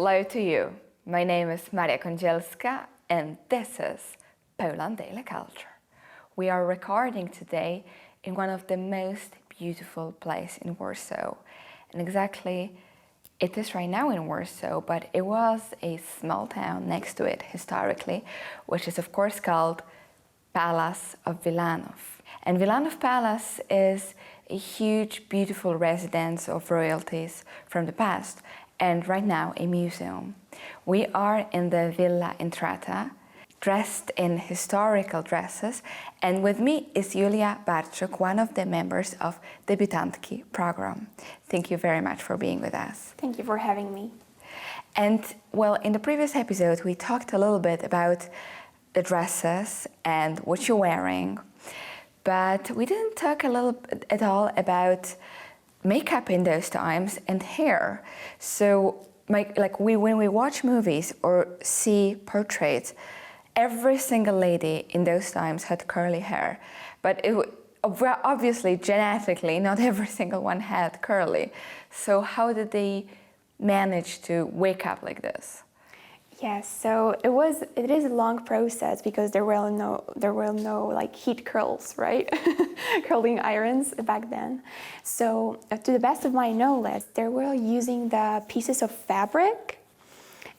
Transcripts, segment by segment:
Hello to you. My name is Maria Kądzielska and this is Poland Daily Culture. We are recording today in one of the most beautiful places in Warsaw. And exactly, it is right now in Warsaw, but it was a small town next to it historically, which is of course called Palace of Wilanów. And Wilanów Palace is a huge, beautiful residence of royalties from the past, and right now a museum. We are in the Villa Intrata, dressed in historical dresses, and with me is Julia Barczuk, one of the members of Debiutantki program. Thank you very much for being with us. Thank you for having me. And well, in the previous episode, we talked a little bit about the dresses and what you're wearing, but we didn't talk at all about makeup in those times and hair. So when we watch movies or see portraits, every single lady in those times had curly hair, but obviously genetically not every single one had curly. So how did they manage to wake up like this? Yes, so it is a long process because there were no like heat curls, right? Curling irons back then. So to the best of my knowledge, they were using the pieces of fabric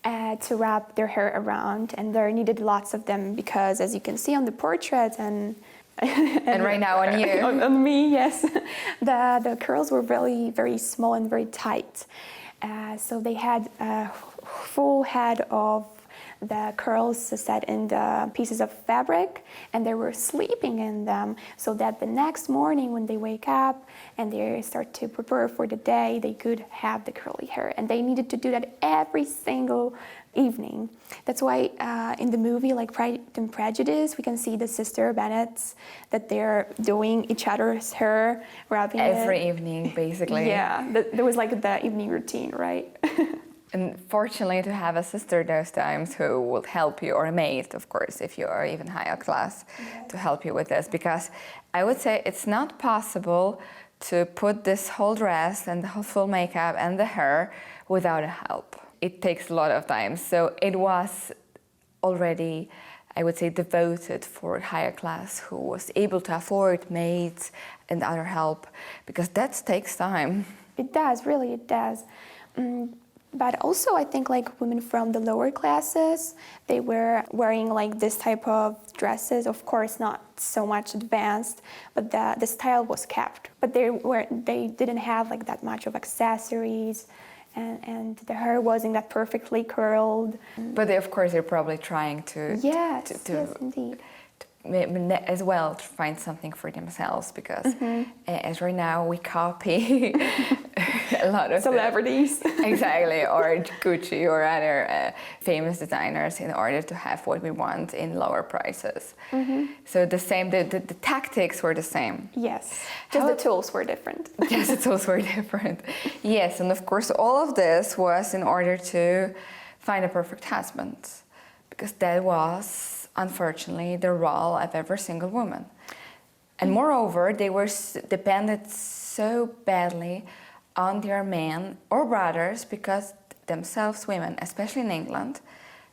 to wrap their hair around, and they needed lots of them because, as you can see on the portrait and right now on you, on me, yes, the curls were very, very small and very tight. So they had a full head of the curls set in the pieces of fabric, and they were sleeping in them so that the next morning when they wake up and they start to prepare for the day, they could have the curly hair. And they needed to do that every single evening. That's why in the movie like Pride and Prejudice, we can see the sister Bennets that they're doing each other's hair, wrapping every it. evening, basically. Yeah, there was like the evening routine, right? And fortunately to have a sister those times who will help you, or a maid, of course, if you are even higher class, to help you with this. Because I would say it's not possible to put this whole dress and the whole full makeup and the hair without a help. It takes a lot of time. So it was already, I would say, devoted for higher class who was able to afford maids and other help, because that takes time. It does, really, it does. But also I think like women from the lower classes, they were wearing like this type of dresses, of course not so much advanced, but the style was kept. But they didn't have like that much of accessories, and the hair wasn't that perfectly curled. But they, of course, they're probably trying to yes, indeed. As well to find something for themselves, because as right now we copy a lot of celebrities. Exactly, or Gucci or other famous designers in order to have what we want in lower prices. So the tactics were the same. Yes, just the tools were different. Yes, the tools were different. Yes, and of course all of this was in order to find a perfect husband, because that was unfortunately the role of every single woman. And moreover, they were dependent so badly on their men or brothers, because themselves women, especially in England,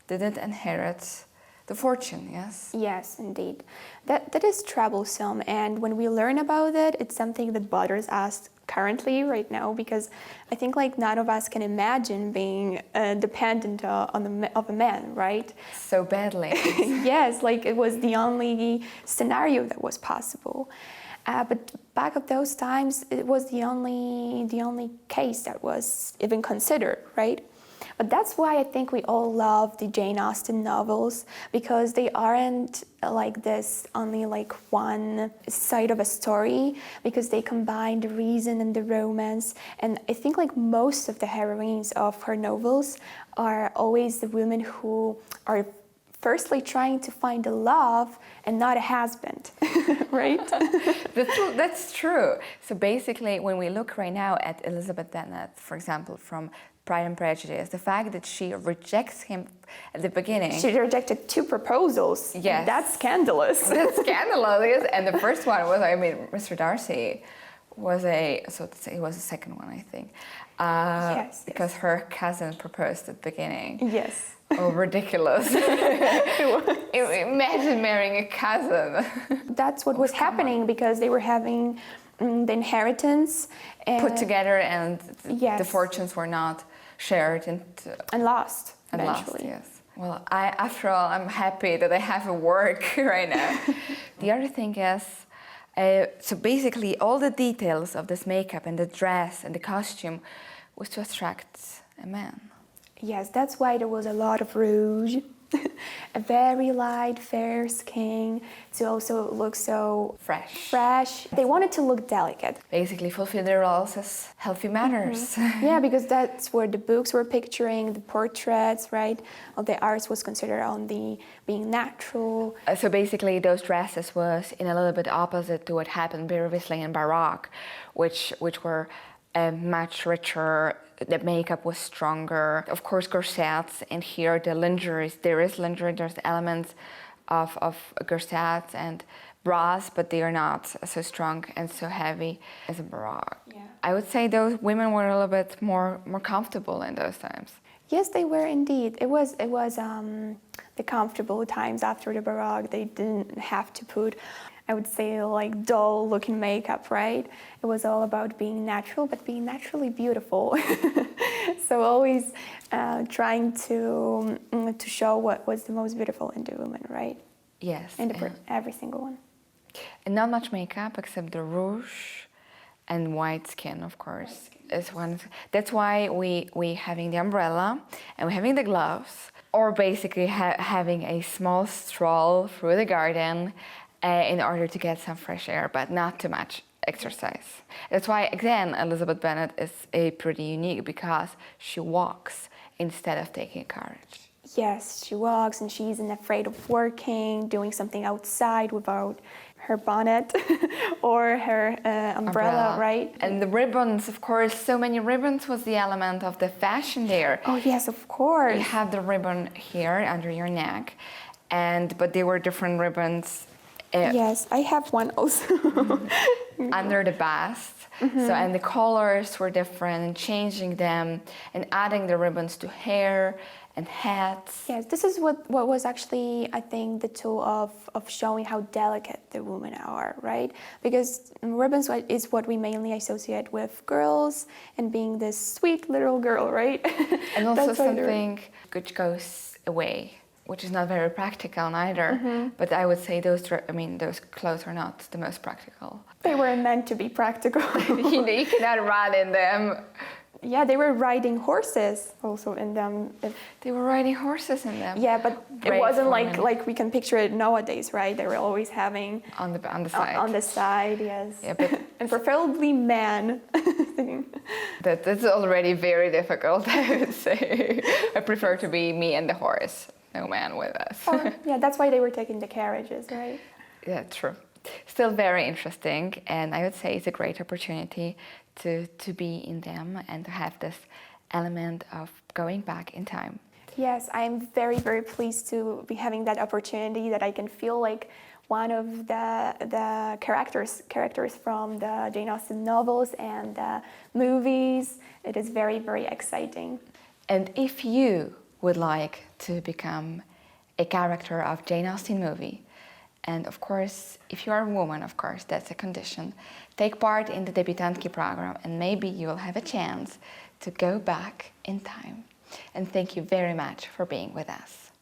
didn't inherit the fortune, yes? Yes, indeed. That is troublesome, and when we learn about it, it's something that bothers us currently right now, because I think like none of us can imagine being dependent of a man, right? So badly. Yes, like it was the only scenario that was possible. But back of those times, it was the only case that was even considered, right? But that's why I think we all love the Jane Austen novels, because they aren't like this only like one side of a story, because they combine the reason and the romance. And I think like most of the heroines of her novels are always the women who are firstly trying to find a love and not a husband, right? That's true. So basically, when we look right now at Elizabeth Bennet, for example, from Pride and Prejudice, the fact that she rejects him at the beginning. She rejected 2 proposals. Yes. That's scandalous. That's scandalous. And the first one was, Mr. Darcy it was the second one, I think. Yes. Because her cousin proposed at the beginning. Yes. Oh, ridiculous. Imagine marrying a cousin. That's what was happening because they were having the inheritance Put together, and Yes. the fortunes were not shared and lost and lost, eventually. yes. Well, after all, I'm happy that I have a work right now. The other thing is, so basically all the details of this makeup and the dress and the costume was to attract a man. Yes, that's why there was a lot of rouge, a very light, fair skin to also look so fresh. They wanted to look delicate. Basically fulfill their roles as healthy manners. Yeah, because that's where the books were picturing, the portraits, right? All the arts was considered on the being natural. So basically those dresses was in a little bit opposite to what happened previously in Baroque, which were much richer. The makeup was stronger. Of course, corsets, and here the lingerie, there's elements of corsets and bras, but they are not so strong and so heavy as a Baroque. Yeah. I would say those women were a little bit more comfortable in those times. Yes, they were indeed. It was the comfortable times after the Baroque. They didn't have to put, I would say, like dull-looking makeup, right? It was all about being natural, but being naturally beautiful. So always trying to show what was the most beautiful in the woman, right? Yes. In every single one. And not much makeup except the rouge and white skin, of course. Is one. That's why we having the umbrella and we're having the gloves, or basically having a small stroll through the garden in order to get some fresh air, but not too much exercise. That's why, again, Elizabeth Bennet is pretty unique because she walks instead of taking a carriage. Yes, she walks and she isn't afraid of working, doing something outside without her bonnet or her umbrella, right? And the ribbons, of course, so many ribbons was the element of the fashion there. Oh yes, of course. You have the ribbon here under your neck, but they were different ribbons. Yes, I have one also. Under the bust. So, and the colors were different, and changing them and adding the ribbons to hair and hats. Yes, this is what was actually, I think, the tool of showing how delicate the women are, right? Because ribbons is what we mainly associate with girls and being this sweet little girl, right? And also something which goes away, which is not very practical neither. But I would say those clothes are not the most practical. They were meant to be practical. You cannot run in them. Yeah, they were riding horses also in them. They were riding horses in them. Yeah, but it wasn't like we can picture it nowadays, right? They were always having on the side. On the side, yes. Yeah, but and preferably men. That's already very difficult, I would say. I prefer to be me and the horse, no man with us. Yeah, that's why they were taking the carriages, right? Yeah, true. Still very interesting, and I would say it's a great opportunity to be in them and to have this element of going back in time. Yes, I'm very, very pleased to be having that opportunity, that I can feel like one of the characters from the Jane Austen novels and the movies. It is very, very exciting. And if you would like to become a character of Jane Austen movie, and of course, if you are a woman, of course, that's a condition, take part in the Debiutantki program and maybe you will have a chance to go back in time. And thank you very much for being with us.